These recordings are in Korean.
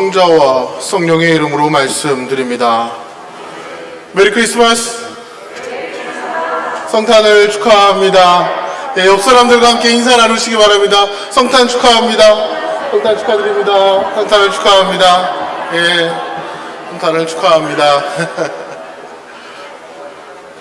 성자와 성령의 이름으로 말씀드립니다. 메리 크리스마스! 성탄을 축하합니다. 옆 사람들과 함께 인사 나누시기 바랍니다. 성탄 축하합니다. 성탄 축하드립니다. 성탄을 축하합니다. 성탄을 축하합니다.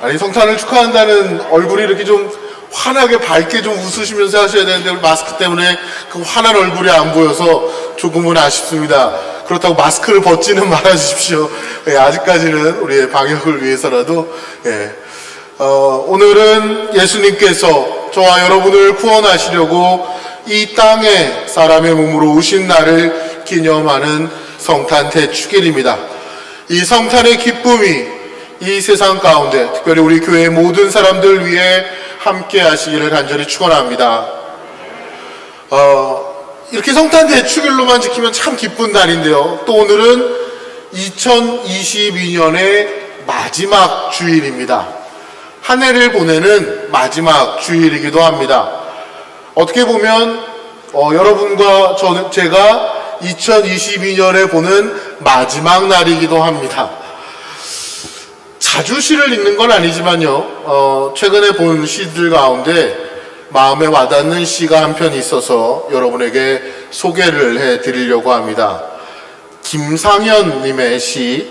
아니, 성탄을 축하한다는 얼굴이 이렇게 좀 환하게 밝게 좀 웃으시면서 하셔야 되는데 우리 마스크 때문에 그 환한 얼굴이 안 보여서 조금은 아쉽습니다. 그렇다고 마스크를 벗지는 말아주십시오. 아직까지는 우리의 방역을 위해서라도. 오늘은 예수님께서 저와 여러분을 구원하시려고 이 땅에 사람의 몸으로 오신 날을 기념하는 성탄 대축일입니다. 이 성탄의 기쁨이 이 세상 가운데 특별히 우리 교회의 모든 사람들 위해 함께 하시기를 간절히 축원합니다. 이렇게 성탄 대축일로만 지키면 참 기쁜 날인데요. 또 오늘은 2022년의 마지막 주일입니다. 한 해를 보내는 마지막 주일이기도 합니다. 어떻게 보면 여러분과 제가 2022년에 보는 마지막 날이기도 합니다. 자주 시를 읽는 건 아니지만요, 최근에 본 시들 가운데 마음에 와닿는 시가 한 편 있어서 여러분에게 소개를 해드리려고 합니다. 김상현 님의 시,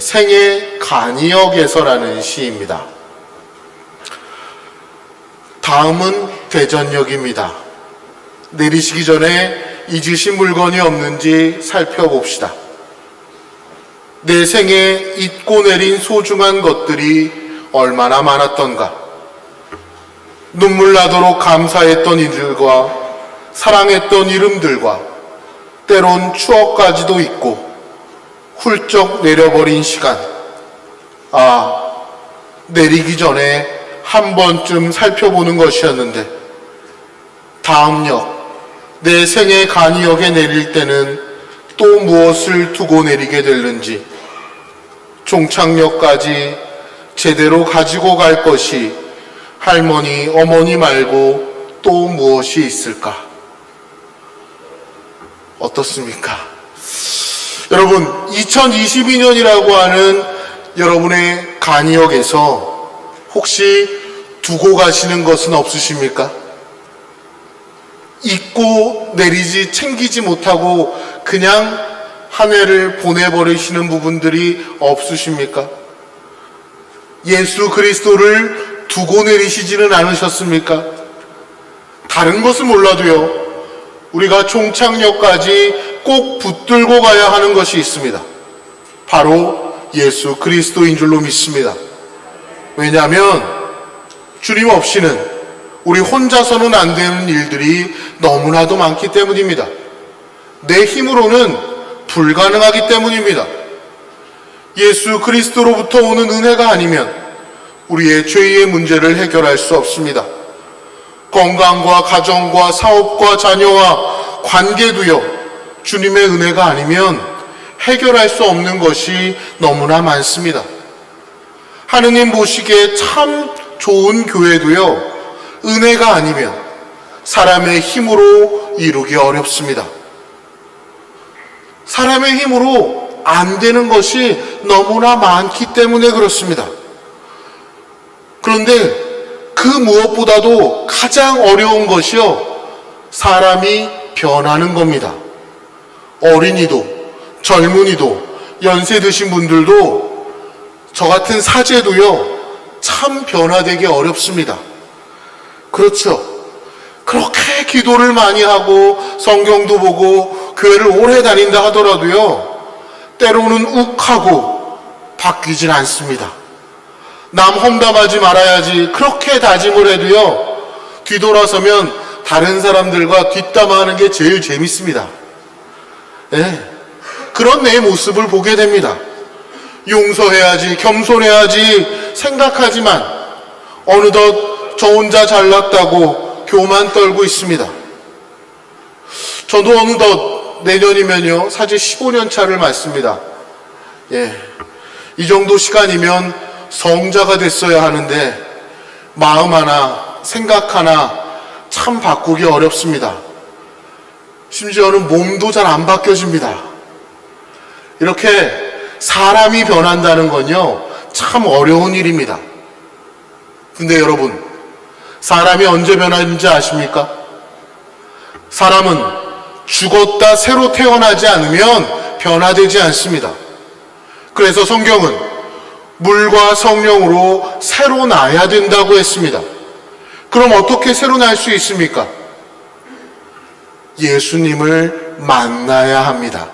생애 간이역에서라는 시입니다. 다음은 대전역입니다. 내리시기 전에 잊으신 물건이 없는지 살펴봅시다. 내 생에 잊고 내린 소중한 것들이 얼마나 많았던가. 눈물 나도록 감사했던 이들과 사랑했던 이름들과 때론 추억까지도 있고 훌쩍 내려버린 시간. 내리기 전에 한 번쯤 살펴보는 것이었는데 다음 역, 내 생의 간이역에 내릴 때는 또 무엇을 두고 내리게 될는지, 종착역까지 제대로 가지고 갈 것이 할머니, 어머니 말고 또 무엇이 있을까? 어떻습니까? 여러분, 2022년이라고 하는 여러분의 간이역에서 혹시 두고 가시는 것은 없으십니까? 잊고 내리지, 챙기지 못하고 그냥 한 해를 보내버리시는 부분들이 없으십니까? 예수 그리스도를 두고 내리시지는 않으셨습니까? 다른 것은 몰라도요, 우리가 종착역까지 꼭 붙들고 가야 하는 것이 있습니다. 바로 예수 그리스도인 줄로 믿습니다. 왜냐하면 주님 없이는 우리 혼자서는 안 되는 일들이 너무나도 많기 때문입니다. 내 힘으로는 불가능하기 때문입니다. 예수 그리스도로부터 오는 은혜가 아니면 우리의 죄의 문제를 해결할 수 없습니다. 건강과 가정과 사업과 자녀와 관계도요, 주님의 은혜가 아니면 해결할 수 없는 것이 너무나 많습니다. 하느님 보시기에 참 좋은 교회도요, 은혜가 아니면 사람의 힘으로 이루기 어렵습니다. 사람의 힘으로 안 되는 것이 너무나 많기 때문에 그렇습니다. 그런데 그 무엇보다도 가장 어려운 것이요, 사람이 변하는 겁니다. 어린이도, 젊은이도, 연세 드신 분들도, 저 같은 사제도요, 참 변화되기 어렵습니다. 그렇죠. 그렇게 기도를 많이 하고 성경도 보고 교회를 오래 다닌다 하더라도요, 때로는 욱하고 바뀌진 않습니다. 남 험담하지 말아야지 그렇게 다짐을 해도요, 뒤돌아서면 다른 사람들과 뒷담화하는 게 제일 재밌습니다. 그런 내 모습을 보게 됩니다. 용서해야지, 겸손해야지 생각하지만 어느덧 저 혼자 잘났다고 교만 떨고 있습니다. 저도 어느덧 내년이면요, 사실 15년 차를 맞습니다. 이 정도 시간이면 성자가 됐어야 하는데 마음 하나, 생각 하나 참 바꾸기 어렵습니다. 심지어는 몸도 잘 안 바뀌어집니다. 이렇게 사람이 변한다는 건요, 참 어려운 일입니다. 근데 여러분, 사람이 언제 변하는지 아십니까? 사람은 죽었다 새로 태어나지 않으면 변화되지 않습니다. 그래서 성경은 물과 성령으로 새로 나야 된다고 했습니다. 그럼 어떻게 새로 날 수 있습니까? 예수님을 만나야 합니다.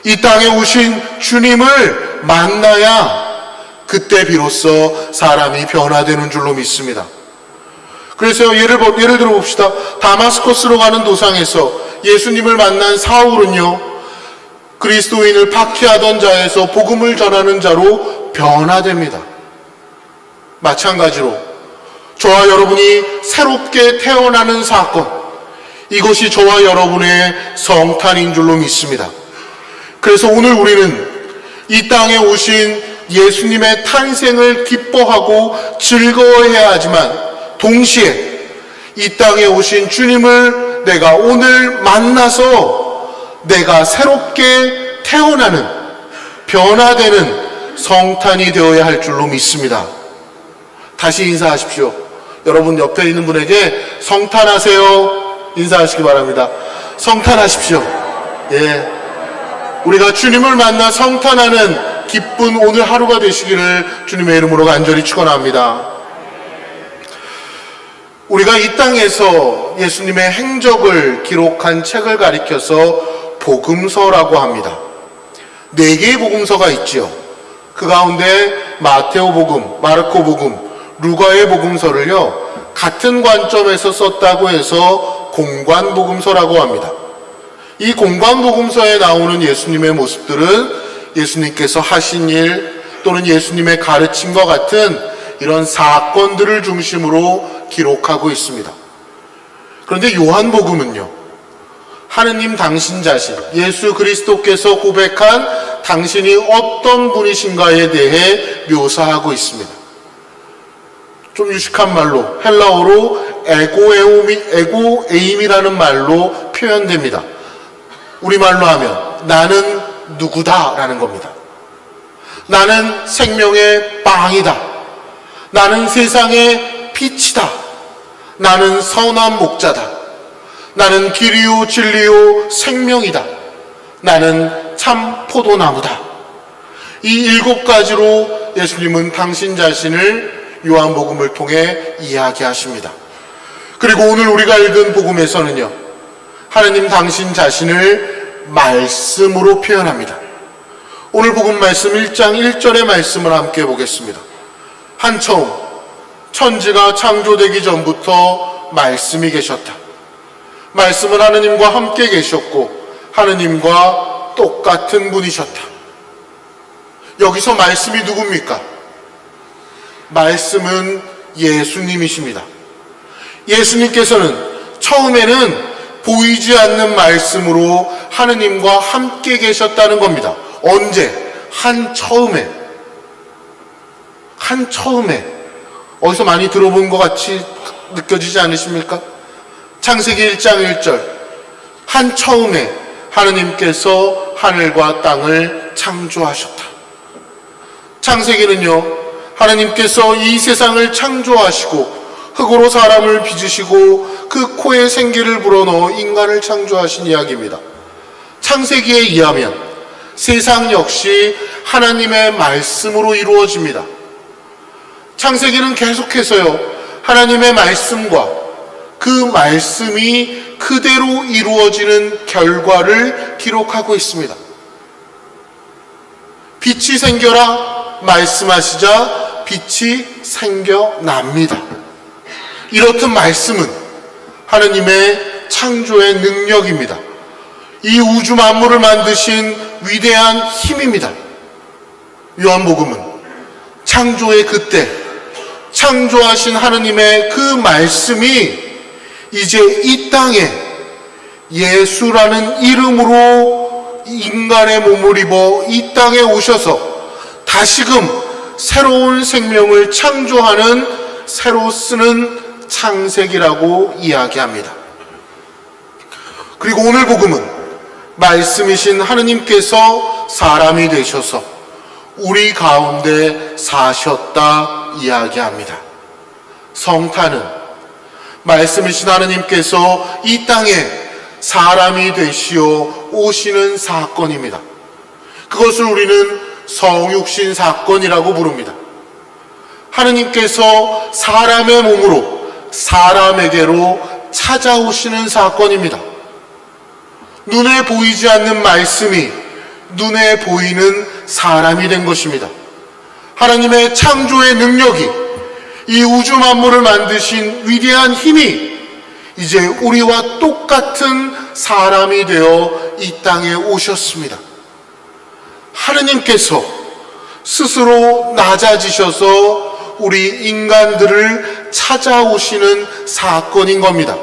이 땅에 오신 주님을 만나야 그때 비로소 사람이 변화되는 줄로 믿습니다. 그래서 예를 들어 봅시다. 다마스커스로 가는 도상에서 예수님을 만난 사울은요, 그리스도인을 박해하던 자에서 복음을 전하는 자로 변화됩니다. 마찬가지로 저와 여러분이 새롭게 태어나는 사건, 이것이 저와 여러분의 성탄인 줄로 믿습니다. 그래서 오늘 우리는 이 땅에 오신 예수님의 탄생을 기뻐하고 즐거워해야 하지만 동시에 이 땅에 오신 주님을 내가 오늘 만나서 내가 새롭게 태어나는, 변화되는 성탄이 되어야 할 줄로 믿습니다. 다시 인사하십시오. 여러분 옆에 있는 분에게 성탄하세요 인사하시기 바랍니다. 성탄하십시오. 예, 우리가 주님을 만나 성탄하는 기쁜 오늘 하루가 되시기를 주님의 이름으로 간절히 축원합니다. 우리가 이 땅에서 예수님의 행적을 기록한 책을 가리켜서 복음서라고 합니다. 4개의 복음서가 있지요. 그 가운데 마테오 복음, 마르코 복음, 루가의 복음서를요, 같은 관점에서 썼다고 해서 공관 복음서라고 합니다. 이 공관 복음서에 나오는 예수님의 모습들은 예수님께서 하신 일 또는 예수님의 가르침과 같은 이런 사건들을 중심으로 기록하고 있습니다. 그런데 요한복음은요, 하느님 당신 자신, 예수 그리스도께서 고백한 당신이 어떤 분이신가에 대해 묘사하고 있습니다. 좀 유식한 말로, 헬라어로 에고에임이라는 말로 표현됩니다. 우리말로 하면 나는 누구다 라는 겁니다. 나는 생명의 빵이다. 나는 세상의 빛이다. 나는 선한 목자다. 나는 길이요 진리요 생명이다. 나는 참 포도나무다. 이 7가지로 예수님은 당신 자신을 요한복음을 통해 이야기하십니다. 그리고 오늘 우리가 읽은 복음에서는요, 하나님 당신 자신을 말씀으로 표현합니다. 오늘 복음 말씀 1장 1절의 말씀을 함께 보겠습니다. 한처음 천지가 창조되기 전부터 말씀이 계셨다. 말씀은 하느님과 함께 계셨고 하느님과 똑같은 분이셨다. 여기서 말씀이 누굽니까? 말씀은 예수님이십니다. 예수님께서는 처음에는 보이지 않는 말씀으로 하느님과 함께 계셨다는 겁니다. 언제? 한처음에. 어디서 많이 들어본 것 같이 느껴지지 않으십니까? 창세기 1장 1절. 한처음에 하느님께서 하늘과 땅을 창조하셨다. 창세기는요, 하나님께서 이 세상을 창조하시고 흙으로 사람을 빚으시고 그 코에 생기를 불어넣어 인간을 창조하신 이야기입니다. 창세기에 의하면 세상 역시 하나님의 말씀으로 이루어집니다. 창세기는 계속해서요, 하나님의 말씀과 그 말씀이 그대로 이루어지는 결과를 기록하고 있습니다. 빛이 생겨라 말씀하시자 빛이 생겨납니다. 이렇듯 말씀은 하나님의 창조의 능력입니다. 이 우주 만물을 만드신 위대한 힘입니다. 요한복음은 창조의 그때 창조하신 하나님의 그 말씀이 이제 이 땅에 예수라는 이름으로 인간의 몸을 입어 이 땅에 오셔서 다시금 새로운 생명을 창조하는, 새로 쓰는 창세기라고 이야기합니다. 그리고 오늘 복음은 말씀이신 하느님께서 사람이 되셔서 우리 가운데 사셨다 이야기합니다. 성탄은 말씀이신 하느님께서 이 땅에 사람이 되시어 오시는 사건입니다. 그것을 우리는 성육신 사건이라고 부릅니다. 하느님께서 사람의 몸으로 사람에게로 찾아오시는 사건입니다. 눈에 보이지 않는 말씀이 눈에 보이는 사람이 된 것입니다. 하나님의 창조의 능력이, 이 우주 만물을 만드신 위대한 힘이 이제 우리와 똑같은 사람이 되어 이 땅에 오셨습니다. 하느님께서 스스로 낮아지셔서 우리 인간들을 찾아오시는 사건인 겁니다.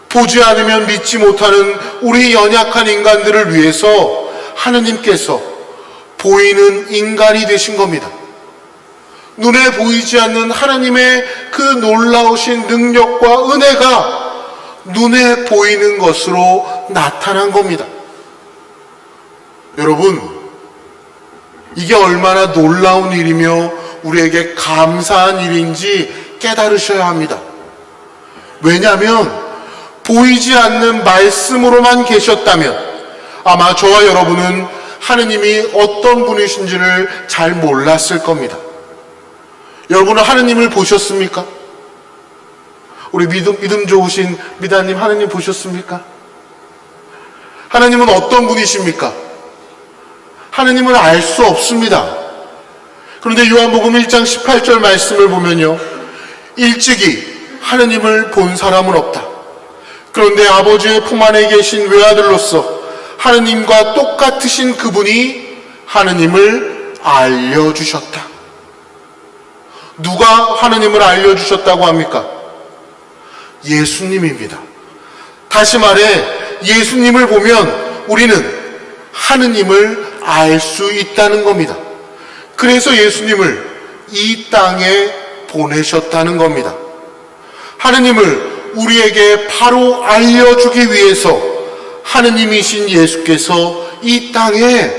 보지 않으면 믿지 못하는 우리 연약한 인간들을 위해서 하느님께서 보이는 인간이 되신 겁니다. 눈에 보이지 않는 하나님의 그 놀라우신 능력과 은혜가 눈에 보이는 것으로 나타난 겁니다. 여러분, 이게 얼마나 놀라운 일이며 우리에게 감사한 일인지 깨달으셔야 합니다. 왜냐하면 보이지 않는 말씀으로만 계셨다면 아마 저와 여러분은 하느님이 어떤 분이신지를 잘 몰랐을 겁니다. 여러분은 하느님을 보셨습니까? 우리 믿음 좋으신 미다님, 하느님 보셨습니까? 하느님은 어떤 분이십니까? 하느님을 알 수 없습니다. 그런데 요한복음 1장 18절 말씀을 보면요, 일찍이 하느님을 본 사람은 없다. 그런데 아버지의 품 안에 계신 외아들로서 하느님과 똑같으신 그분이 하느님을 알려주셨다. 누가 하느님을 알려주셨다고 합니까? 예수님입니다. 다시 말해 예수님을 보면 우리는 하느님을 알 수 있다는 겁니다. 그래서 예수님을 이 땅에 보내셨다는 겁니다. 하느님을 우리에게 바로 알려주기 위해서 하느님이신 예수께서 이 땅에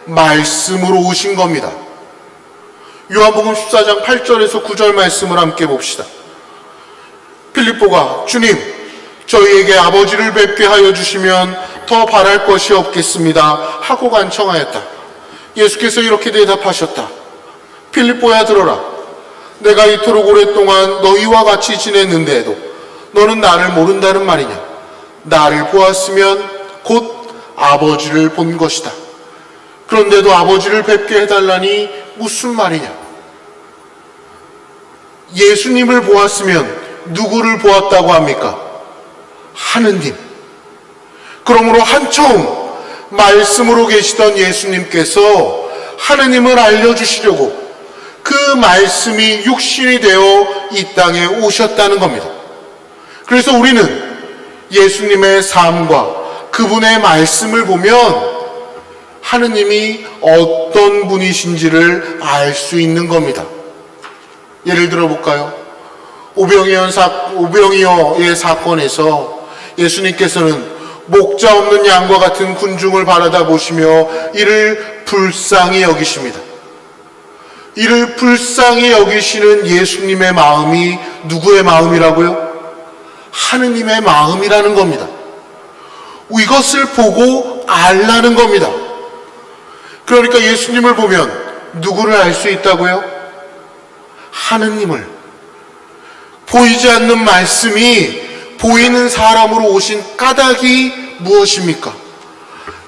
말씀으로 오신 겁니다. 요한복음 14장 8절에서 9절 말씀을 함께 봅시다. 필립보가 주님, 저희에게 아버지를 뵙게 하여 주시면 더 바랄 것이 없겠습니다 하고 간청하였다. 예수께서 이렇게 대답하셨다. 필립보야, 들어라. 내가 이토록 오랫동안 너희와 같이 지냈는데도 너는 나를 모른다는 말이냐? 나를 보았으면 곧 아버지를 본 것이다. 그런데도 아버지를 뵙게 해달라니 무슨 말이냐? 예수님을 보았으면 누구를 보았다고 합니까? 하느님. 그러므로 한처음 말씀으로 계시던 예수님께서 하느님을 알려주시려고 그 말씀이 육신이 되어 이 땅에 오셨다는 겁니다. 그래서 우리는 예수님의 삶과 그분의 말씀을 보면 하느님이 어떤 분이신지를 알 수 있는 겁니다. 예를 들어 볼까요? 오병이어의 사건에서 예수님께서는 목자 없는 양과 같은 군중을 바라다 보시며 이를 불쌍히 여기십니다. 이를 불쌍히 여기시는 예수님의 마음이 누구의 마음이라고요? 하느님의 마음이라는 겁니다. 이것을 보고 알라는 겁니다. 그러니까 예수님을 보면 누구를 알 수 있다고요? 하느님을. 보이지 않는 말씀이 보이는 사람으로 오신 까닭이 무엇입니까?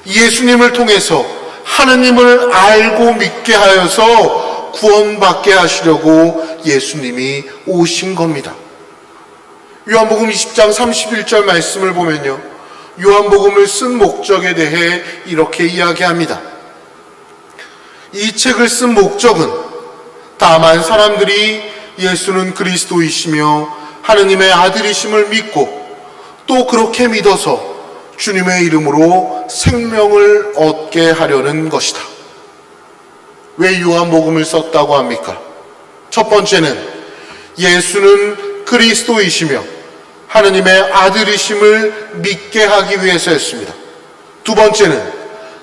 예수님을 통해서 하느님을 알고 믿게 하여서 구원받게 하시려고 예수님이 오신 겁니다. 요한복음 20장 31절 말씀을 보면요, 요한복음을 쓴 목적에 대해 이렇게 이야기합니다. 이 책을 쓴 목적은 다만 사람들이 예수는 그리스도이시며 하느님의 아들이심을 믿고 또 그렇게 믿어서 주님의 이름으로 생명을 얻게 하려는 것이다. 왜 요한복음을 썼다고 합니까? 첫 번째는 예수는 그리스도이시며 하느님의 아들이심을 믿게 하기 위해서였습니다. 두 번째는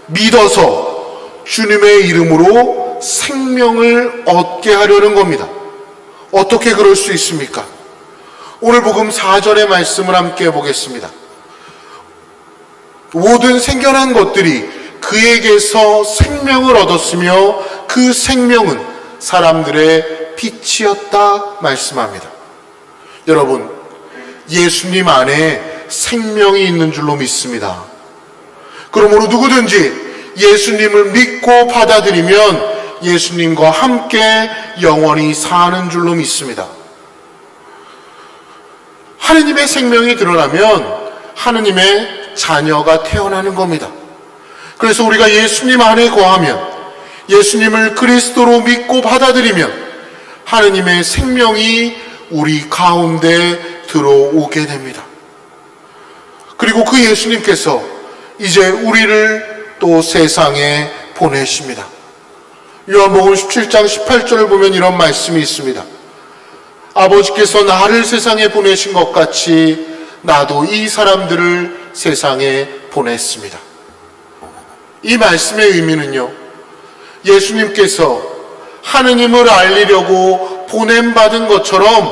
믿어서 주님의 이름으로 생명을 얻게 하려는 겁니다. 어떻게 그럴 수 있습니까? 오늘 복음 4절의 말씀을 함께 보겠습니다. 모든 생겨난 것들이 그에게서 생명을 얻었으며 그 생명은 사람들의 빛이었다 말씀합니다. 여러분, 예수님 안에 생명이 있는 줄로 믿습니다. 그러므로 누구든지 예수님을 믿고 받아들이면 예수님과 함께 영원히 사는 줄로 믿습니다. 하느님의 생명이 드러나면 하느님의 자녀가 태어나는 겁니다. 그래서 우리가 예수님 안에 거하면, 예수님을 그리스도로 믿고 받아들이면 하느님의 생명이 우리 가운데 들어오게 됩니다. 그리고 그 예수님께서 이제 우리를 또 세상에 보내십니다. 요한복음 17장 18절을 보면 이런 말씀이 있습니다. 아버지께서 나를 세상에 보내신 것 같이 나도 이 사람들을 세상에 보냈습니다. 이 말씀의 의미는요, 예수님께서 하느님을 알리려고 보냄받은 것처럼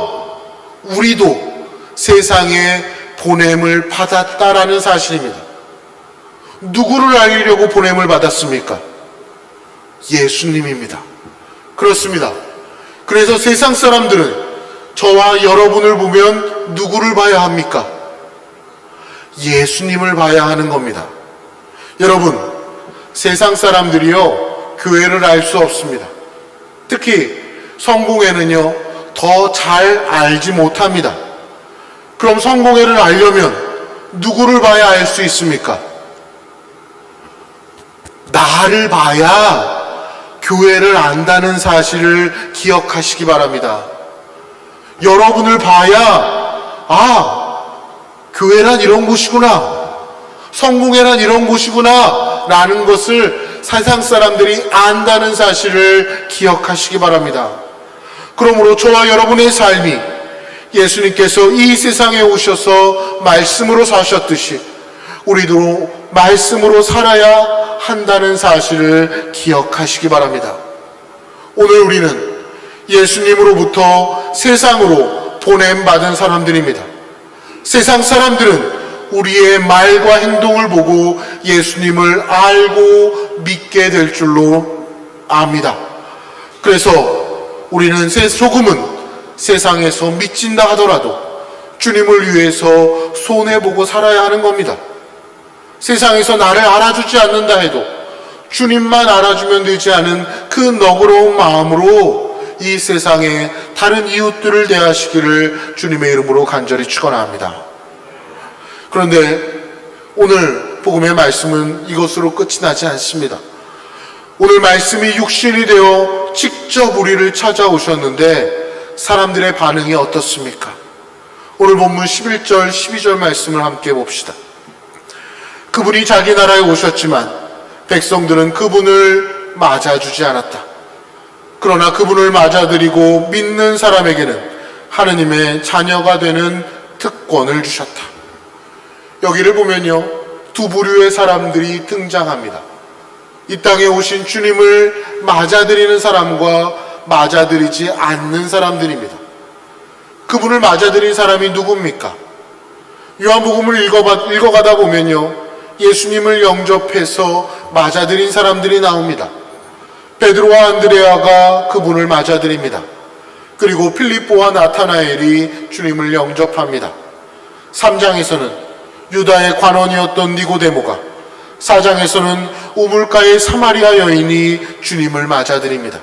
우리도 세상에 보냄을 받았다라는 사실입니다. 누구를 알리려고 보냄을 받았습니까? 예수님입니다. 그렇습니다. 그래서 세상 사람들은 저와 여러분을 보면 누구를 봐야 합니까? 예수님을 봐야 하는 겁니다. 여러분, 세상 사람들이요, 교회를 알 수 없습니다. 특히 성공회는요, 더 잘 알지 못합니다. 그럼 성공회를 알려면 누구를 봐야 알 수 있습니까? 나를 봐야 교회를 안다는 사실을 기억하시기 바랍니다. 여러분을 봐야, 교회란 이런 곳이구나, 성공회란 이런 곳이구나 라는 것을 세상 사람들이 안다는 사실을 기억하시기 바랍니다. 그러므로 저와 여러분의 삶이 예수님께서 이 세상에 오셔서 말씀으로 사셨듯이 우리도 말씀으로 살아야 한다는 사실을 기억하시기 바랍니다. 오늘 우리는 예수님으로부터 세상으로 보냄받은 사람들입니다. 세상 사람들은 우리의 말과 행동을 보고 예수님을 알고 믿게 될 줄로 압니다. 그래서 우리는 조금은 세상에서 미친다 하더라도 주님을 위해서 손해보고 살아야 하는 겁니다. 세상에서 나를 알아주지 않는다 해도 주님만 알아주면 되지 않은 그 너그러운 마음으로 이 세상에 다른 이웃들을 대하시기를 주님의 이름으로 간절히 축원합니다. 그런데 오늘 복음의 말씀은 이것으로 끝이 나지 않습니다. 오늘 말씀이 육신이 되어 직접 우리를 찾아오셨는데 사람들의 반응이 어떻습니까? 오늘 본문 11절, 12절 말씀을 함께 봅시다. 그분이 자기 나라에 오셨지만 백성들은 그분을 맞아주지 않았다. 그러나 그분을 맞아들이고 믿는 사람에게는 하느님의 자녀가 되는 특권을 주셨다. 여기를 보면요, 두 부류의 사람들이 등장합니다. 이 땅에 오신 주님을 맞아들이는 사람과 맞아들이지 않는 사람들입니다. 그분을 맞아들인 사람이 누굽니까? 요한복음을 읽어가다 보면요, 예수님을 영접해서 맞아들인 사람들이 나옵니다. 베드로와 안드레아가 그분을 맞아들입니다. 그리고 필립보와 나타나엘이 주님을 영접합니다. 3장에서는 유다의 관원이었던 니고데모가, 4장에서는 우물가의 사마리아 여인이 주님을 맞아들입니다.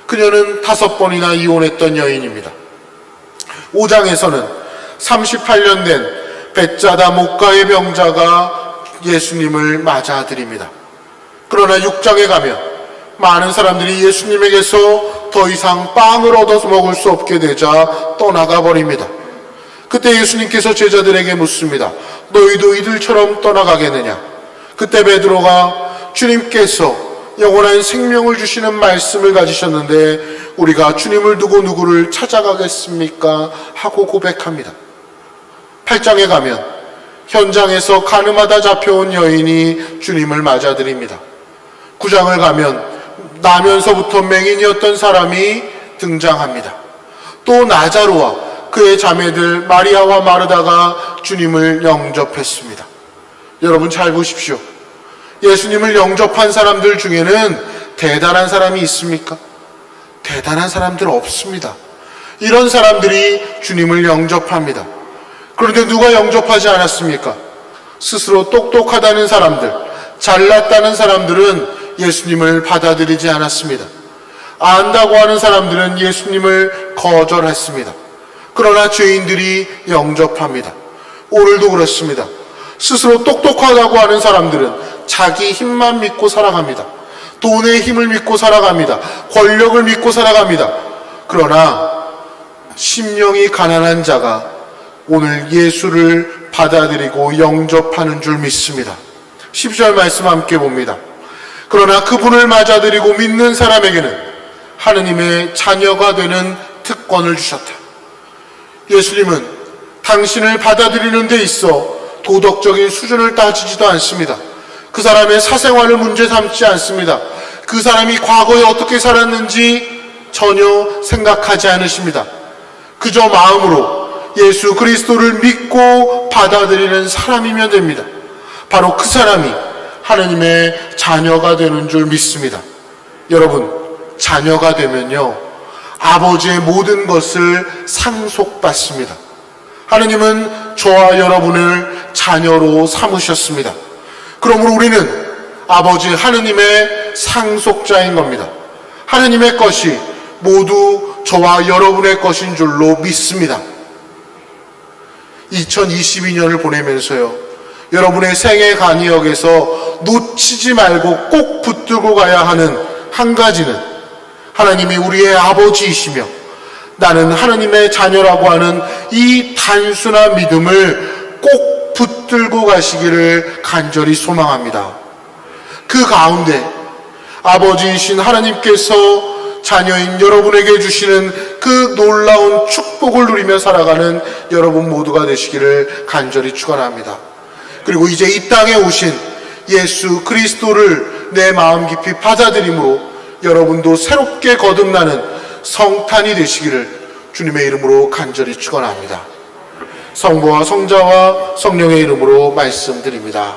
그녀는 5번이나 이혼했던 여인입니다. 5장에서는 38년 된 벳자다 목가의 병자가 예수님을 맞아들입니다. 그러나 6장에 가면 많은 사람들이 예수님에게서 더 이상 빵을 얻어서 먹을 수 없게 되자 떠나가 버립니다. 그때 예수님께서 제자들에게 묻습니다. 너희도 이들처럼 떠나가겠느냐? 그때 베드로가 주님께서 영원한 생명을 주시는 말씀을 가지셨는데 우리가 주님을 두고 누구를 찾아가겠습니까? 하고 고백합니다. 8장에 가면 현장에서 가늠하다 잡혀온 여인이 주님을 맞아들입니다. 9장을 가면 나면서부터 맹인이었던 사람이 등장합니다. 또 나자로와 그의 자매들 마리아와 마르다가 주님을 영접했습니다. 여러분 잘 보십시오. 예수님을 영접한 사람들 중에는 대단한 사람이 있습니까? 대단한 사람들 없습니다. 이런 사람들이 주님을 영접합니다. 그런데 누가 영접하지 않았습니까? 스스로 똑똑하다는 사람들, 잘났다는 사람들은 예수님을 받아들이지 않았습니다. 안다고 하는 사람들은 예수님을 거절했습니다. 그러나 죄인들이 영접합니다. 오늘도 그렇습니다. 스스로 똑똑하다고 하는 사람들은 자기 힘만 믿고 살아갑니다. 돈의 힘을 믿고 살아갑니다. 권력을 믿고 살아갑니다. 그러나 심령이 가난한 자가 오늘 예수를 받아들이고 영접하는 줄 믿습니다. 10절 말씀 함께 봅니다. 그러나 그분을 맞아들이고 믿는 사람에게는 하느님의 자녀가 되는 특권을 주셨다. 예수님은 당신을 받아들이는 데 있어 도덕적인 수준을 따지지도 않습니다. 그 사람의 사생활을 문제 삼지 않습니다. 그 사람이 과거에 어떻게 살았는지 전혀 생각하지 않으십니다. 그저 마음으로 예수 그리스도를 믿고 받아들이는 사람이면 됩니다. 바로 그 사람이 하느님의 자녀가 되는 줄 믿습니다. 여러분, 자녀가 되면요, 아버지의 모든 것을 상속받습니다. 하느님은 저와 여러분을 자녀로 삼으셨습니다. 그러므로 우리는 아버지 하느님의 상속자인 겁니다. 하느님의 것이 모두 저와 여러분의 것인 줄로 믿습니다. 2022년을 보내면서요, 여러분의 생애 간이역에서 놓치지 말고 꼭 붙들고 가야 하는 한 가지는 하나님이 우리의 아버지이시며 나는 하나님의 자녀라고 하는 이 단순한 믿음을 꼭 붙들고 가시기를 간절히 소망합니다. 그 가운데 아버지이신 하나님께서 자녀인 여러분에게 주시는 그 놀라운 축복을 누리며 살아가는 여러분 모두가 되시기를 간절히 축원합니다. 그리고 이제 이 땅에 오신 예수 그리스도를 내 마음 깊이 받아들임으로 여러분도 새롭게 거듭나는 성탄이 되시기를 주님의 이름으로 간절히 축원합니다. 성부와 성자와 성령의 이름으로 말씀드립니다.